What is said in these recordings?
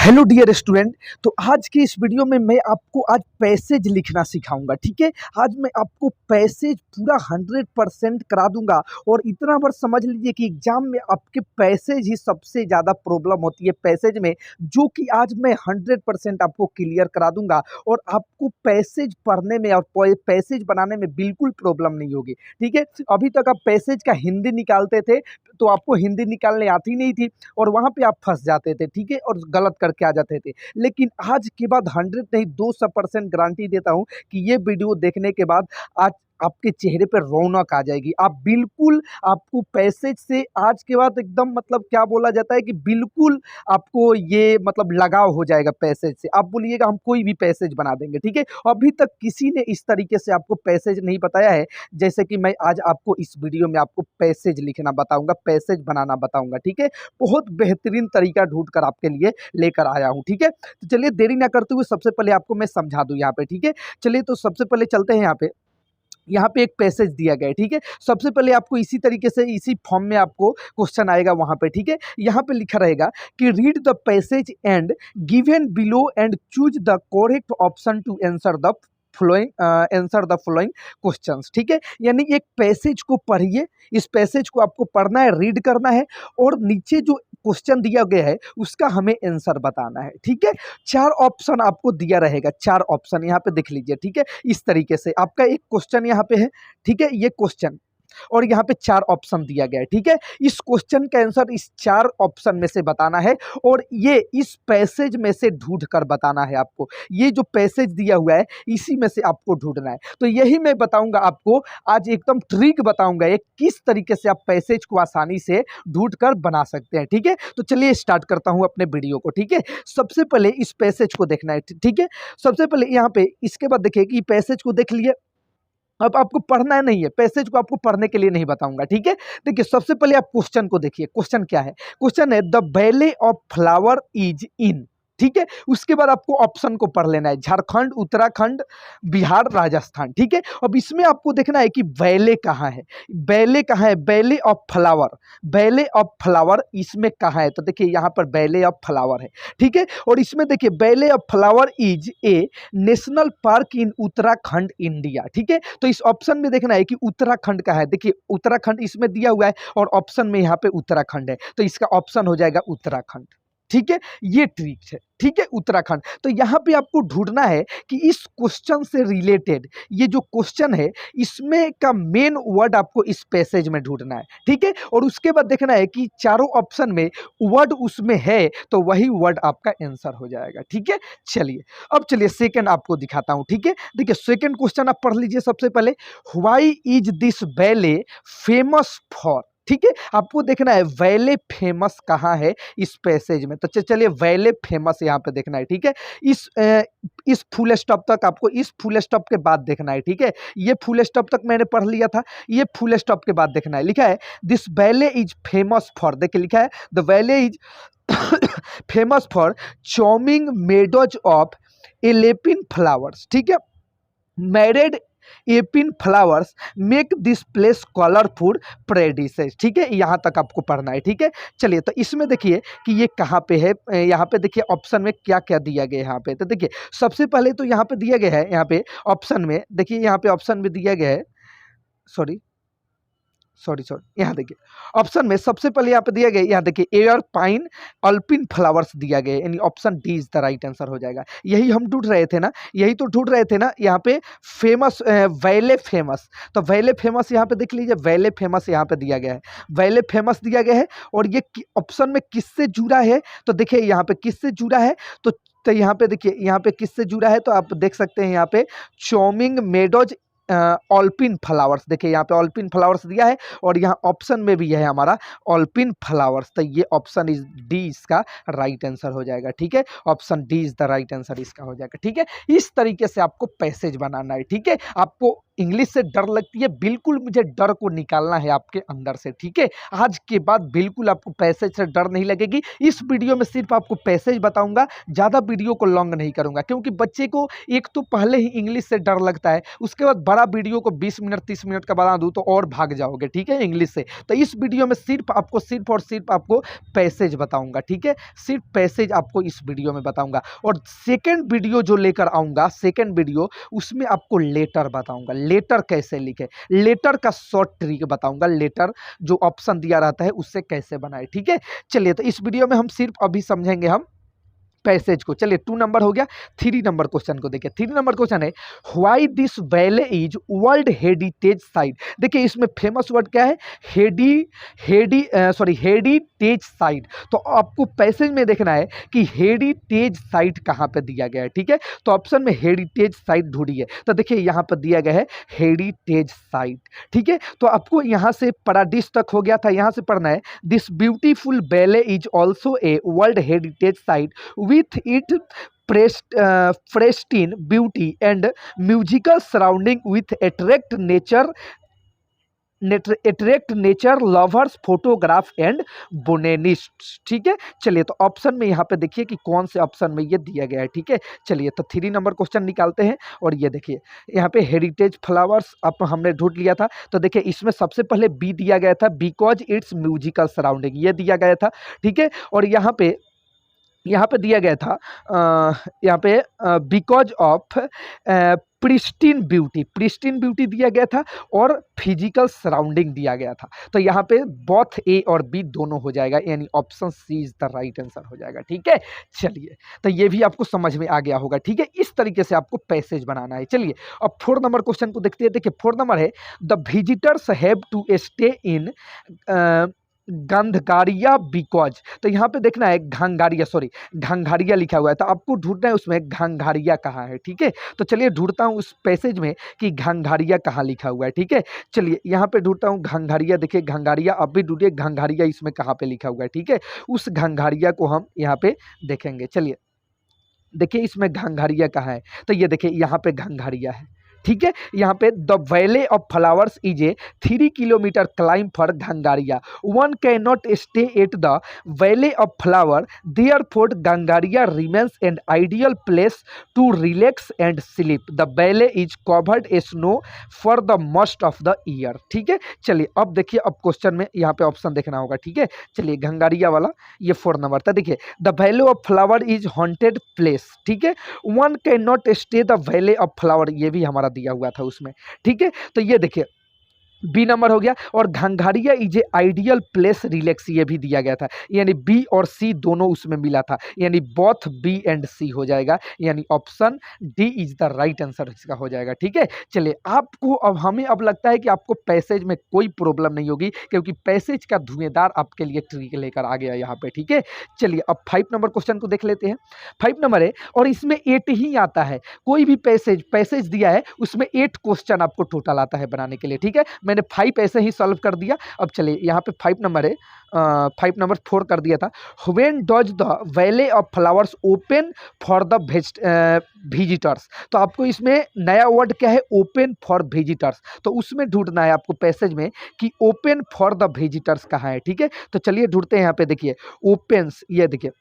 Hello dear student. तो आज की इस वीडियो में मैं आपको आज पैसेज लिखना सिखाऊंगा। ठीक है, आज मैं आपको पैसेज पूरा 100% करा दूंगा। और इतना बार समझ लीजिए कि एग्जाम में आपके पैसेज ही सबसे ज़्यादा प्रॉब्लम होती है पैसेज में, जो कि आज मैं 100% आपको क्लियर करा दूंगा। और आपको पैसेज पढ़ने में और पैसेज बनाने में बिल्कुल प्रॉब्लम नहीं होगी। ठीक है, अभी तक आप पैसेज का हिंदी निकालते थे तो आपको हिंदी निकालने आती नहीं थी और वहाँ पे आप फंस जाते थे। ठीक है, और गलत करके आ जाते थे। लेकिन आज के बाद 100 नहीं 200% गारंटी देता हूँ कि ये वीडियो देखने के बाद आज आपके चेहरे पर रौनक आ जाएगी। आप बिल्कुल, आपको पैसेज से आज के बाद एकदम मतलब क्या बोला जाता है कि बिल्कुल आपको ये मतलब लगाव हो जाएगा पैसेज से। आप बोलिएगा हम कोई भी पैसेज बना देंगे। ठीक है, अभी तक किसी ने इस तरीके से आपको पैसेज नहीं बताया है जैसे कि मैं आज आपको इस वीडियो में आपको पैसेज लिखना बताऊंगा, पैसेज बनाना बताऊंगा। ठीक है, बहुत बेहतरीन तरीका ढूंढ कर आपके लिए लेकर आया हूं। ठीक है, तो चलिए देरी ना करते हुए सबसे पहले आपको मैं समझा दूं यहाँ पे। ठीक है, चलिए तो सबसे पहले चलते हैं यहाँ पे एक पैसेज दिया गया है। ठीक है, सबसे पहले आपको इसी तरीके से इसी फॉर्म में आपको क्वेश्चन आएगा वहां पे। ठीक है, यहाँ पे लिखा रहेगा कि read the passage and given below and choose the correct option to answer the following questions. ठीक है, यानी एक पैसेज को पढ़िए, इस पैसेज को आपको पढ़ना है, रीड करना है और नीचे जो क्वेश्चन दिया गया है उसका हमें आंसर बताना है। ठीक है, 4 ऑप्शन आपको दिया रहेगा, 4 ऑप्शन यहाँ पे देख लीजिए। ठीक है, इस तरीके से आपका एक क्वेश्चन यहाँ पे है। ठीक है, ये क्वेश्चन और यहाँ पे 4 ऑप्शन दिया गया है। ठीक है, इस क्वेश्चन का आंसर इस 4 ऑप्शन में से बताना है और ये इस पैसेज में से ढूंढ कर बताना है आपको। ये जो पैसेज दिया हुआ है इसी में से आपको ढूंढना है। तो यही मैं बताऊंगा आपको आज, एकदम ट्रिक बताऊंगा एक किस तरीके से आप पैसेज को आसानी से ढूंढ कर बना सकते हैं। ठीक है, तो चलिए स्टार्ट करता हूं अपने वीडियो को। ठीक है, सबसे पहले इस पैसेज को देखना है। ठीक है, सबसे पहले यहाँ पे इसके बाद देखिए कि पैसेज को देख लिए। अब आपको पढ़ना नहीं है, पैसेज को आपको पढ़ने के लिए नहीं बताऊंगा। ठीक है, देखिए सबसे पहले आप क्वेश्चन को देखिए। क्वेश्चन क्या है? क्वेश्चन है the valley of flower is in. ठीक है, उसके बाद आपको ऑप्शन को पढ़ लेना है, झारखंड, उत्तराखंड, बिहार, राजस्थान। ठीक है, अब इसमें आपको देखना है कि वैले कहाँ है, वैले कहाँ है, वैले ऑफ फ्लावर, वैले ऑफ फ्लावर इसमें कहाँ है? तो देखिए यहाँ पर वैले ऑफ फ्लावर है। ठीक है, और इसमें देखिए valley of flower is a national park in Uttarakhand, India. ठीक है, तो इस ऑप्शन में देखना है कि उत्तराखंड का है। देखिए उत्तराखंड इसमें दिया हुआ है और ऑप्शन में यहाँ पे उत्तराखंड है, तो इसका ऑप्शन हो जाएगा उत्तराखंड। ठीक है, ये ट्रिक है। ठीक है, उत्तराखंड। तो यहाँ पे आपको ढूंढना है कि इस क्वेश्चन से रिलेटेड ये जो क्वेश्चन है इसमें का मेन वर्ड आपको इस पैसेज में ढूंढना है। ठीक है, और उसके बाद देखना है कि चारों ऑप्शन में वर्ड उसमें है तो वही वर्ड आपका आंसर हो जाएगा। ठीक है, चलिए अब चलिए सेकंड आपको दिखाता हूं। ठीक है, देखिए सेकंड क्वेश्चन आप पढ़ लीजिए सबसे पहले। Why is this valley famous for? ठीक है, आपको देखना है वैले फेमस कहाँ है इस पैसेज में। तो चलिए वैले फेमस यहाँ पे देखना है। ठीक है, इस फुल स्टॉप तक आपको, इस फुल स्टॉप के बाद देखना है। ठीक है, ये फुल स्टॉप तक मैंने पढ़ लिया था, ये फुल स्टॉप के बाद देखना है। लिखा है this valley is famous for, देखिए लिखा है the valley is famous for charming meadows of alpine flowers. ठीक है, myriad alpine flowers make this place colourful paradises. ठीक है, यहाँ तक आपको पढ़ना है। ठीक है, चलिए तो इसमें देखिए कि ये कहाँ पे है। यहाँ पे देखिए ऑप्शन में क्या क्या दिया गया है यहाँ पे। तो देखिए सबसे पहले तो यहाँ पे दिया गया है, यहाँ पे ऑप्शन में देखिए, यहाँ पे ऑप्शन में दिया गया है, सॉरी, यहाँ देखिए ऑप्शन में सबसे पहले यहाँ पे दिया गया, यहाँ देखिए एयर पाइन अल्पिन फ्लावर्स दिया गया है, यानी option D is the right answer हो जाएगा। यही हम ढूंढ रहे थे ना, यही तो ढूंढ रहे थे ना यहाँ पे फेमस, वैले फेमस। तो वैले फेमस यहाँ पे देख लीजिए, वैले फेमस यहाँ पे दिया गया है, वैले फेमस दिया गया है। और ये ऑप्शन में किससे जुड़ा है? तो देखिए यहाँ पे किससे जुड़ा है, तो यहाँ पे देखिए यहाँ पे किससे जुड़ा है, तो आप देख सकते हैं यहाँ पे चार्मिंग मेडोज ऑल्पिन फ्लावर्स। देखिए यहाँ पे ऑल्पिन फ्लावर्स दिया है और यहाँ ऑप्शन में भी है हमारा ऑल्पिन फ्लावर्स। तो ये ऑप्शन इज डी इसका राइट आंसर हो जाएगा। ठीक है, option D is the right answer इसका हो जाएगा। ठीक है, इस तरीके से आपको पैसेज बनाना है। ठीक है, आपको इंग्लिश से डर लगती है, बिल्कुल मुझे डर को निकालना है आपके अंदर से, ठीक है। आज के बाद बिल्कुल आपको पैसेज से डर नहीं लगेगी। इस वीडियो में सिर्फ आपको पैसेज बताऊंगा, ज़्यादा वीडियो को लॉन्ग नहीं करूंगा, क्योंकि बच्चे को एक तो पहले ही इंग्लिश से डर लगता है, उसके बाद बड़ा वीडियो को 20 मिनट 30 मिनट का बना दूँ तो और भाग जाओगे, ठीक है, इंग्लिश से। तो इस वीडियो में सिर्फ और सिर्फ आपको पैसेज बताऊँगा, ठीक है, सिर्फ पैसेज आपको इस वीडियो में बताऊँगा। और सेकेंड वीडियो जो लेकर आऊँगा, सेकेंड वीडियो, उसमें आपको लेटर बताऊँगा, लेटर कैसे लिखे, लेटर का शॉर्ट ट्रिक बताऊंगा, लेटर जो ऑप्शन दिया रहता है उससे कैसे बनाए, ठीक है। चलिए, तो इस वीडियो में हम सिर्फ अभी समझेंगे हम पैसेज को। चलिए, 2 नंबर हो गया। 3 नंबर क्वेश्चन को देखिए। 3 नंबर क्वेश्चन है, why this valley is world heritage site. देखिए, इसमें फेमस वर्ड क्या है, हेरिटेज साइट। तो आपको पैसेज में देखना है कि हेरिटेज साइट कहाँ पे दिया गया है, ठीक है। तो ऑप्शन में हेरिटेज साइट ढूंढिए, तो देखिए यहाँ पर दिया गया है हेरिटेज साइट, ठीक है। तो आपको यहाँ से पैराडिस तक हो गया था, यहाँ से पढ़ना है, this beautiful valley is also a world heritage site with its pristine beauty and musical surrounding with attract nature lovers photograph and botanist, ठीक है। चलिए, तो ऑप्शन में यहाँ पे देखिए कि कौन से ऑप्शन में ये दिया गया है, ठीक है। चलिए, तो 3 नंबर क्वेश्चन निकालते हैं, और ये देखिए यहाँ पे हेरिटेज फ्लावर्स अब हमने ढूंढ लिया था। तो देखिए, इसमें सबसे पहले बी दिया गया था, बिकॉज इट्स म्यूजिकल सराउंडिंग, ये दिया गया था, ठीक है। और यहाँ पे दिया गया था यहाँ पे बिकॉज ऑफ प्रिस्टीन ब्यूटी दिया गया था, और फिजिकल सराउंडिंग दिया गया था। तो यहाँ पे बोथ ए और बी दोनों हो जाएगा, यानी option C is the right answer हो जाएगा, ठीक है। चलिए, तो ये भी आपको समझ में आ गया होगा, ठीक है। इस तरीके से आपको पैसेज बनाना है। चलिए, अब 4 नंबर क्वेश्चन को देखते हैं। देखिए, 4 नंबर है, the visitors have to stay in Ghangaria because. तो यहाँ पे देखना है घंघारिया लिखा हुआ है, तो आपको ढूंढना है उसमें घंघारिया कहाँ है, ठीक है। तो चलिए, ढूंढता हूँ उस पैसेज में कि घंघारिया कहाँ लिखा हुआ है, ठीक है। चलिए, यहाँ पे ढूंढता हूँ घंघारिया। देखिए, घंघारिया, अब भी ढूंढिए घंघारिया इसमें कहाँ पे लिखा हुआ है, ठीक है। उस घंघारिया को हम यहाँ पे देखेंगे। चलिए, देखिए इसमें घंघारिया कहाँ है, तो ये देखिए यहाँ पे घंघारिया है, ठीक है। यहाँ पे the valley of flowers is a 3 kilometre climb for Ghangaria, one can not stay at the valley of flower, therefore Ghangaria remains an ideal place to relax and sleep, the valley is covered a snow for the most of the year, ठीक है। चलिए, अब देखिए, अब question में यहाँ पे option देखना होगा, ठीक है। चलिए, घंगारिया वाला ये 4 नंबर था। देखिए, the valley of flower is haunted place, ठीक है, one can not stay the valley of flower, ये भी हमारा दिया हुआ था उसमें, ठीक है। तो ये देखिए बी नंबर हो गया, और Ghangaria is a ideal place relax, ये भी दिया गया था, यानी बी और सी दोनों उसमें मिला था, यानी बोथ बी एंड सी हो जाएगा, यानी option D is the right answer इसका हो जाएगा, ठीक है। चलिए, आपको हमें अब लगता है कि आपको पैसेज में कोई प्रॉब्लम नहीं होगी, क्योंकि पैसेज का धुएंधार आपके लिए ट्रिक लेकर आ गया यहाँ पे, ठीक है। चलिए, अब 5 नंबर क्वेश्चन को देख लेते हैं। 5 नंबर है, और इसमें 8 ही आता है, कोई भी पैसेज दिया है उसमें 8 क्वेश्चन आपको टोटल आता है बनाने के लिए, ठीक है। मैंने 5 ऐसे ही सॉल्व कर दिया। अब चलिए, यहाँ पे 5 नंबर है, 5 नंबर 4 कर दिया था, when does the valley of flowers open for the visitors. तो आपको इसमें नया वर्ड क्या है, ओपन फॉर विजिटर्स, तो उसमें ढूंढना है आपको पैसेज में कि ओपन फॉर द विजिटर्स कहाँ है, ठीक है। तो चलिए ढूंढते हैं। यहाँ पे देखिए ओपन्स, ये देखिए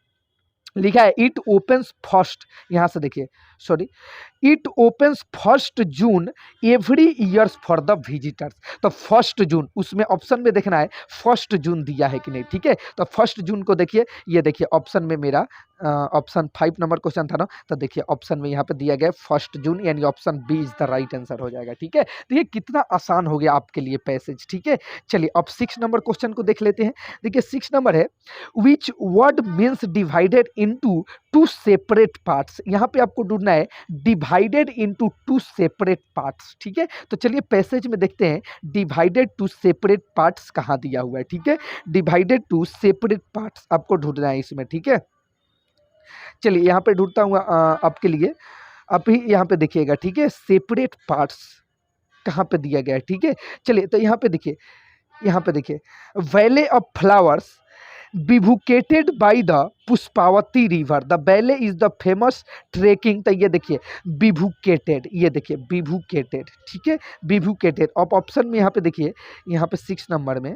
लिखा है इट ओपन्स फर्स्ट, यहाँ से देखिए sorry, it opens 1 June every years for the visitors. तो 1 जून, उसमें ऑप्शन में देखना है 1 जून दिया है कि नहीं, ठीक है। तो 1 जून को देखिए, ये देखिए ऑप्शन में मेरा ऑप्शन 5 नंबर क्वेश्चन था ना, तो देखिए ऑप्शन में यहाँ पे दिया गया 1 जून, यानी option B is the right answer हो जाएगा, ठीक है। तो ये कितना आसान हो गया आपके लिए पैसेज, ठीक है। चलिए, अब 6 नंबर क्वेश्चन को देख लेते हैं। देखिए 6 नंबर है, which word means divided into 2 separate parts. यहाँ पे आपको ढूंढना है डिवाइडेड इनटू 2 सेपरेट पार्ट्स, ठीक है। तो चलिए पैसेज में देखते हैं डिवाइडेड 2 सेपरेट पार्ट्स कहाँ दिया हुआ है, ठीक है। डिवाइडेड 2 सेपरेट पार्ट्स आपको ढूंढना है इसमें, ठीक है। चलिए यहाँ पे ढूंढता हूँ आपके लिए, आप ही यहाँ पे देखिएगा, ठीक है, सेपरेट पार्ट्स कहाँ पे दिया गया है, ठीक है। चलिए, तो यहाँ पे देखिए valley of flowers bifurcated by the Pushpawati river, the valley is the famous trekking. तो ये देखिए बिभुकेटेड, ये देखिए बिभुकेटेड, ठीक है, बिभुकेटेड। अब ऑप्शन में यहाँ पे देखिए, यहाँ पे 6 नंबर में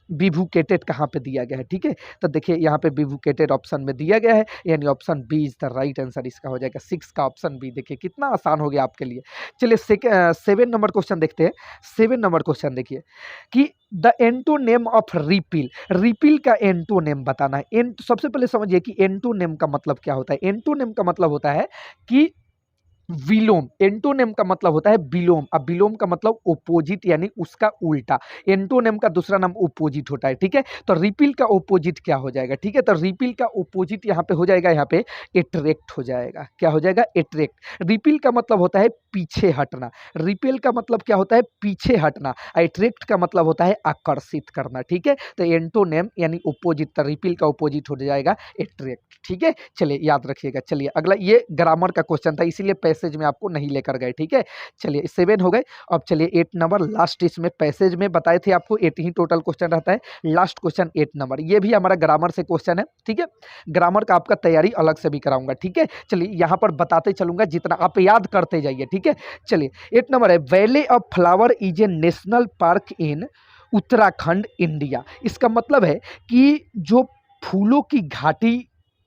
बिभुकेटेड कहाँ पे दिया गया है, ठीक है। तो देखिए यहाँ पे बिभुकेटेड ऑप्शन में दिया गया है, यानी option B is the right answer, इसका हो जाएगा 6 का ऑप्शन बी। देखिए कितना आसान हो गया आपके लिए। चलिए 7 नंबर क्वेश्चन देखते हैं। 7 नंबर क्वेश्चन देखिए कि the antonym of repeal, repeal का एंटोनेम बताना है। सबसे पहले समझिए कि एंटोनेम का मतलब क्या होता है। एंटोनेम का मतलब होता है कि विलोम। एंटोनेम का मतलब होता है विलोम। अब विलोम का मतलब ओपोजिट, यानी उसका उल्टा। एंटोनेम का दूसरा नाम ओपोजिट होता है, ठीक है। तो रिपील का ओपोजिट क्या हो जाएगा, ठीक है। तो रिपील का ओपोजिट यहाँ पे हो जाएगा, यहाँ पे एट्रैक्ट हो जाएगा। क्या हो जाएगा, एट्रैक्ट। रिपील का मतलब होता है पीछे हटना, रिपील का मतलब क्या होता है, पीछे हटना। एट्रैक्ट का मतलब होता है आकर्षित करना, ठीक है। तो एंटोनेम यानी ओपोजिट, तो रिपील का ओपोजिट हो जाएगा एट्रैक्ट, ठीक है। चलिए याद रखिएगा। चलिए अगला, ये ग्रामर का क्वेश्चन था इसीलिए पैसेज में आपको नहीं लेकर गए, ठीक है। चलिए 7 हो गए। अब चलिए 8 नंबर लास्ट, इसमें पैसेज में बताए थे आपको 8 ही टोटल क्वेश्चन रहता है। लास्ट क्वेश्चन 8 नंबर, ये भी हमारा ग्रामर से क्वेश्चन है, ठीक है। ग्रामर का आपका तैयारी अलग से भी कराऊंगा, ठीक है। चलिए यहाँ पर बताते चलूंगा, जितना आप याद करते जाइए, ठीक है। चलिए 8 नंबर है, valley of flower is a national park in Uttarakhand India. इसका मतलब है कि जो फूलों की घाटी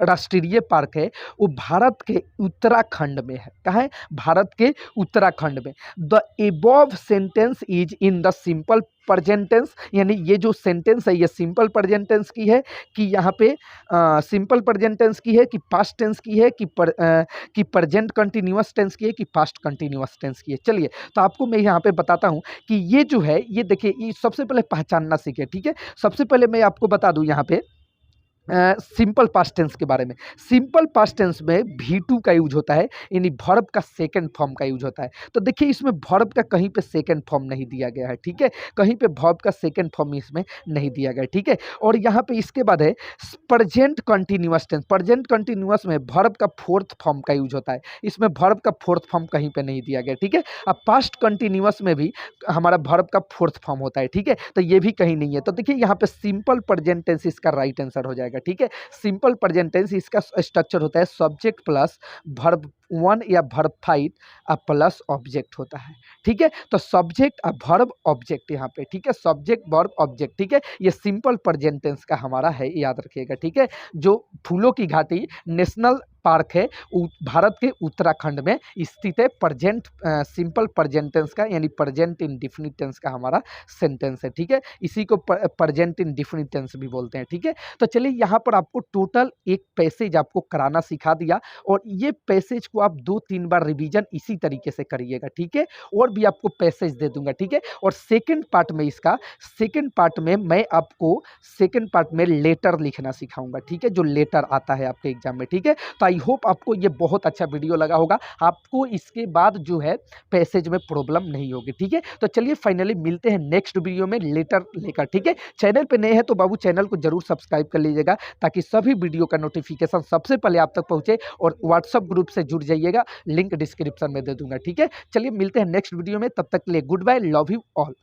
राष्ट्रीय पार्क है वो भारत के उत्तराखंड में है। कहाँ है, भारत के उत्तराखंड में। The above sentence is in the simple present tense, यानी ये जो सेंटेंस है ये सिंपल प्रेजेंट टेंस की है कि यहाँ पे सिंपल प्रेजेंट टेंस की है कि पास्ट टेंस की है कि प्रेजेंट कंटिन्यूअस टेंस की है कि पास्ट कंटिन्यूअस टेंस की है। चलिए तो आपको मैं यहाँ पे बताता हूँ कि ये जो है, ये देखिए, ये सबसे पहले पहचानना सीखे, ठीक है। सबसे पहले मैं आपको बता दूँ यहाँ पे सिंपल पास्ट टेंस के बारे में। सिंपल पास्ट टेंस में V2 का यूज होता है, यानी वर्ब का सेकंड फॉर्म का यूज होता है। तो देखिए इसमें वर्ब का कहीं पे सेकंड फॉर्म नहीं दिया गया है, ठीक है। कहीं पे वर्ब का सेकंड फॉर्म इसमें नहीं दिया गया है, ठीक है। और यहाँ पे इसके बाद है present continuous tense. Present continuous में वर्ब का फोर्थ फॉर्म का यूज होता है, इसमें वर्ब का फोर्थ फॉर्म कहीं पे नहीं दिया गया, ठीक है। अब पास्ट कंटिन्यूअस में भी हमारा वर्ब का फोर्थ फॉर्म होता है, ठीक है। तो ये भी कहीं नहीं है। तो देखिए यहाँ पे सिंपल प्रेजेंट टेंस इसका राइट आंसर हो जाएगा, ठीक है। सिंपल प्रेजेंट टेंस इसका स्ट्रक्चर होता है सब्जेक्ट प्लस वर्ब 1 या वर्ब 5 प्लस ऑब्जेक्ट होता है, ठीक है। तो सब्जेक्ट वर्ब ऑब्जेक्ट यहाँ पे, ठीक है, सब्जेक्ट वर्ब ऑब्जेक्ट, ठीक है। ये सिंपल प्रेजेंट टेंस का हमारा है, याद रखिएगा, ठीक है। जो फूलों की घाटी नेशनल पार्क है भारत के उत्तराखंड में स्थित है। प्रेजेंट सिंपल प्रेजेंट टेंस का, यानी प्रेजेंट इंडेफिनिट टेंस का हमारा सेंटेंस है, ठीक है। इसी को प्रेजेंट इंडेफिनिट टेंस भी बोलते हैं, ठीक है। तो चलिए यहाँ पर आपको टोटल एक पैसेज आपको कराना सिखा दिया, और ये पैसेज को आप 2-3 बार रिवीजन इसी तरीके से करिएगा, ठीक है। और भी आपको पैसेज दे दूंगा, ठीक है। और सेकंड पार्ट में इसका, सेकंड पार्ट में मैं आपको सेकंड पार्ट में लेटर लिखना सिखाऊंगा, ठीक है, जो लेटर आता है आपके एग्जाम में, ठीक है। तो आई होप आपको ये बहुत अच्छा वीडियो लगा होगा, आपको इसके बाद जो है पैसेज में प्रॉब्लम नहीं होगी, ठीक है। तो चलिए फाइनली मिलते हैं नेक्स्ट वीडियो में लेटर लेकर, ठीक है। चैनल पे नए हैं तो बाबू चैनल को जरूर सब्सक्राइब कर लीजिएगा, ताकि सभी वीडियो का नोटिफिकेशन सबसे पहले आप तक पहुंचे। और व्हाट्सअप ग्रुप से जुड़ जाइएगा, लिंक डिस्क्रिप्शन में दे दूंगा, ठीक है। चलिए मिलते हैं नेक्स्ट वीडियो में, तब तक के लिए goodbye, love you all.